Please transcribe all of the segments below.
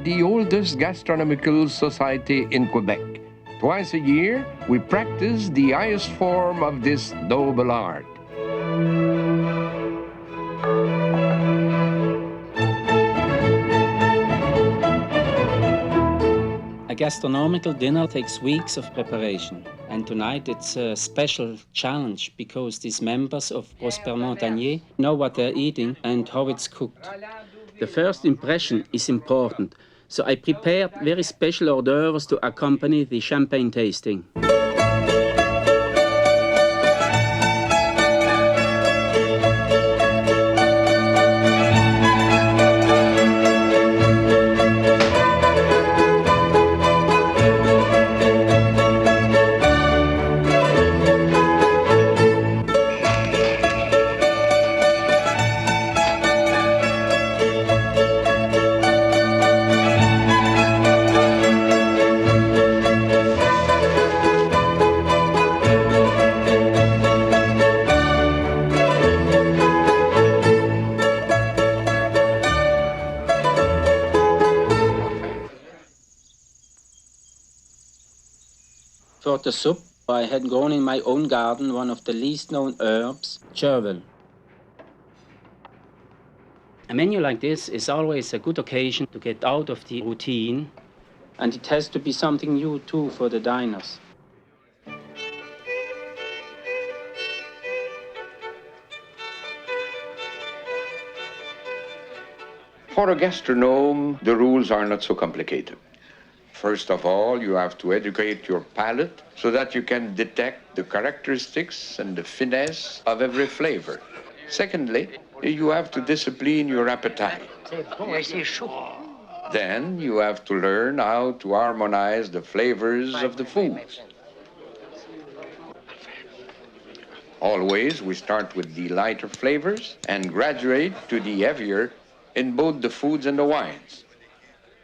the oldest gastronomical society in Quebec. Twice a year, we practice the highest form of this noble art. A gastronomical dinner takes weeks of preparation, and tonight it's a special challenge because these members of Prosper Montagné know what they're eating and how it's cooked. The first impression is important, so I prepared very special hors d'oeuvres to accompany the champagne tasting. For the soup, I had grown in my own garden one of the least known herbs, chervil. A menu like this is always a good occasion to get out of the routine, and it has to be something new too for the diners. For a gastronome, the rules are not so complicated. First of all, you have to educate your palate so that you can detect the characteristics and the finesse of every flavor. Secondly, you have to discipline your appetite. Then you have to learn how to harmonize the flavors of the foods. Always, we start with the lighter flavors and graduate to the heavier in both the foods and the wines.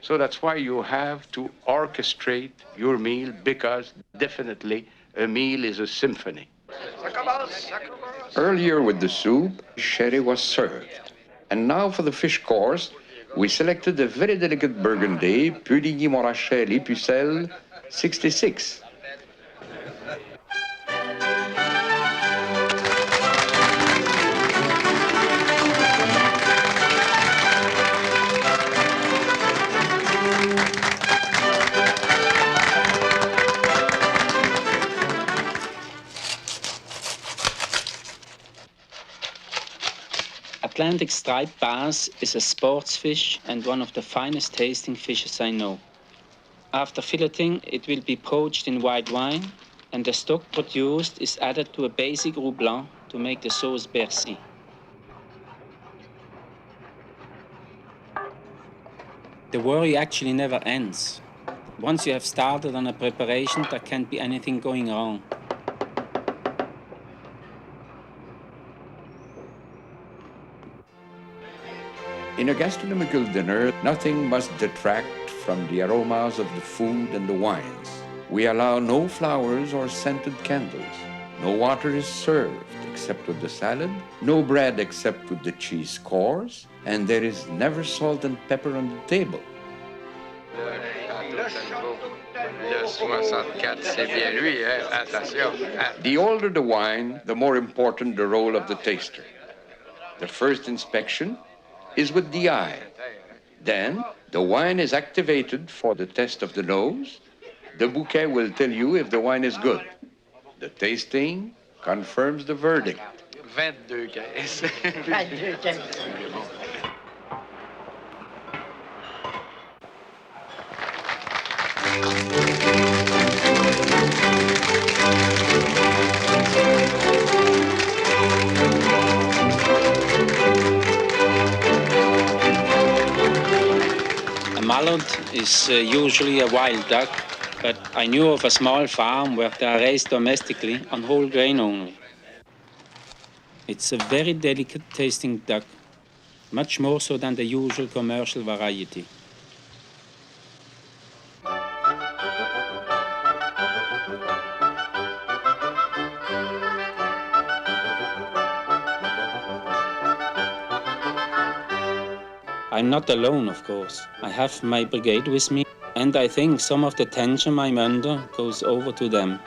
So that's why you have to orchestrate your meal, because definitely a meal is a symphony. Earlier with the soup, sherry was served. And now for the fish course, we selected a very delicate Burgundy, Puligny-Montrachet Pucelle 66. Atlantic striped bass is a sports fish and one of the finest tasting fishes I know. After filleting, it will be poached in white wine, and the stock produced is added to a basic roux blanc to make the sauce Bercy. The worry actually never ends. Once you have started on a preparation, there can't be anything going wrong. In a gastronomical dinner, nothing must detract from the aromas of the food and the wines. We allow no flowers or scented candles. No water is served except with the salad, no bread except with the cheese course, and there is never salt and pepper on the table. The older the wine, the more important the role of the taster. The first inspection is with the eye. Then the wine is activated for the test of the nose. The bouquet will tell you if the wine is good. The tasting confirms the verdict. 22 caisses. 22 caisses. A mallard is usually a wild duck, but I knew of a small farm where they are raised domestically on whole grain only. It's a very delicate tasting duck, much more so than the usual commercial variety. I'm not alone, of course. I have my brigade with me, and I think some of the tension I'm under goes over to them.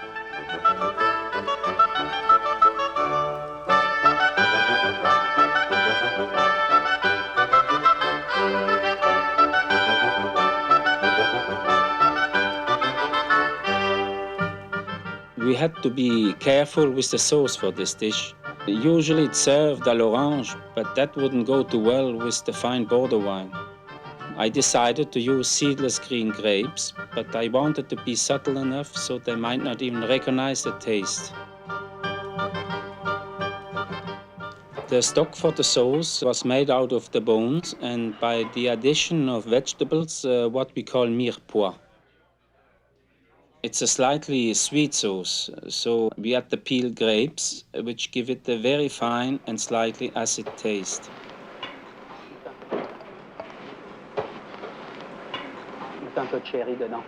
We had to be careful with the sauce for this dish. Usually it's served à l'orange, but that wouldn't go too well with the fine Bordeaux wine. I decided to use seedless green grapes, but I wanted to be subtle enough so they might not even recognize the taste. The stock for the sauce was made out of the bones and by the addition of vegetables, what we call mirepoix. It's a slightly sweet sauce, so we add the peeled grapes, which give it a very fine and slightly acid taste. Un peu de cherry dedans.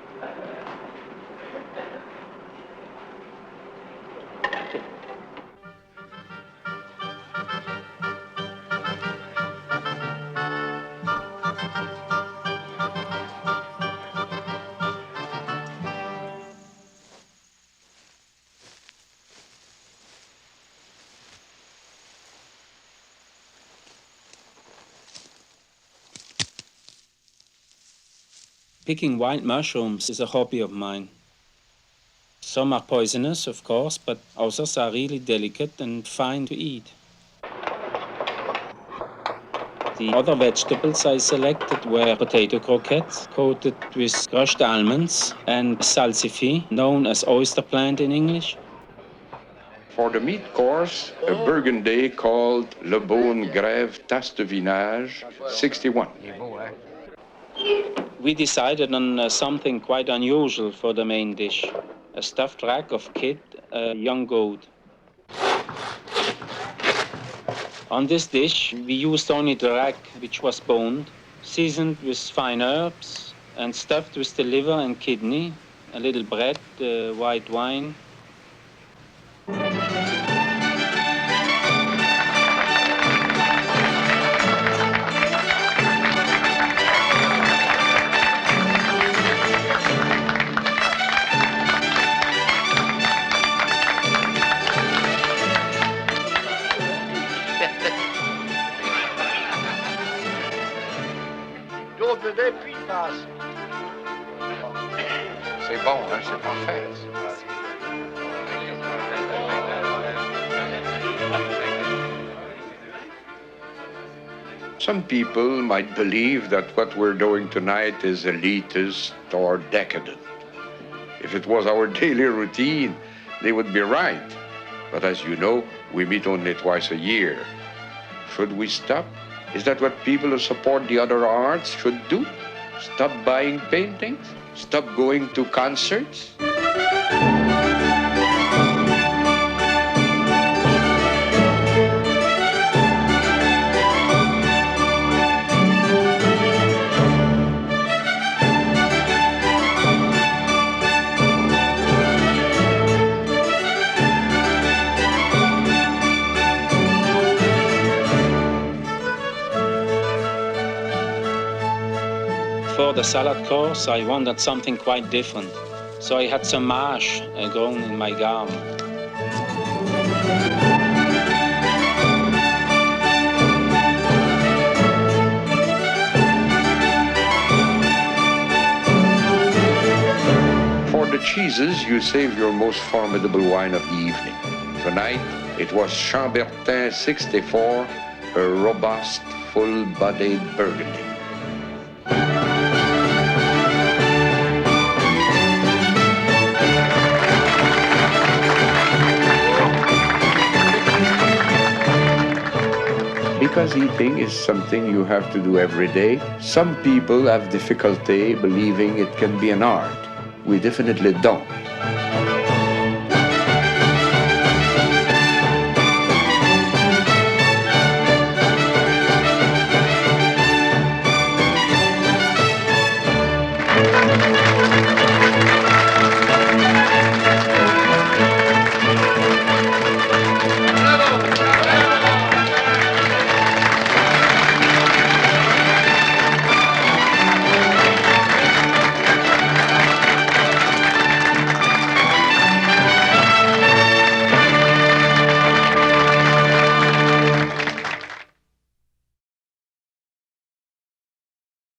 Picking wild mushrooms is a hobby of mine. Some are poisonous, of course, but others are really delicate and fine to eat. The other vegetables I selected were potato croquettes coated with crushed almonds and salsify, known as oyster plant in English. For the meat course, a burgundy called Le Beaune Grève Tasse de Vinage 61. We decided on something quite unusual for the main dish, a stuffed rack of kid, a young goat. On this dish, we used only the rack, which was boned, seasoned with fine herbs, and stuffed with the liver and kidney, a little bread, white wine. C'est bon, hein? C'est parfait. Some people might believe that what we're doing tonight is elitist or decadent. If it was our daily routine, they would be right. But as you know, we meet only twice a year. Should we stop? Is that what people who support the other arts should do? Stop buying paintings? Stop going to concerts? For the salad course, I wanted something quite different, so I had some marsh grown in my garden. For the cheeses, you save your most formidable wine of the evening. Tonight, it was Chambertin 64, a robust, full-bodied Burgundy. Because eating is something you have to do every day, some people have difficulty believing it can be an art. We definitely don't.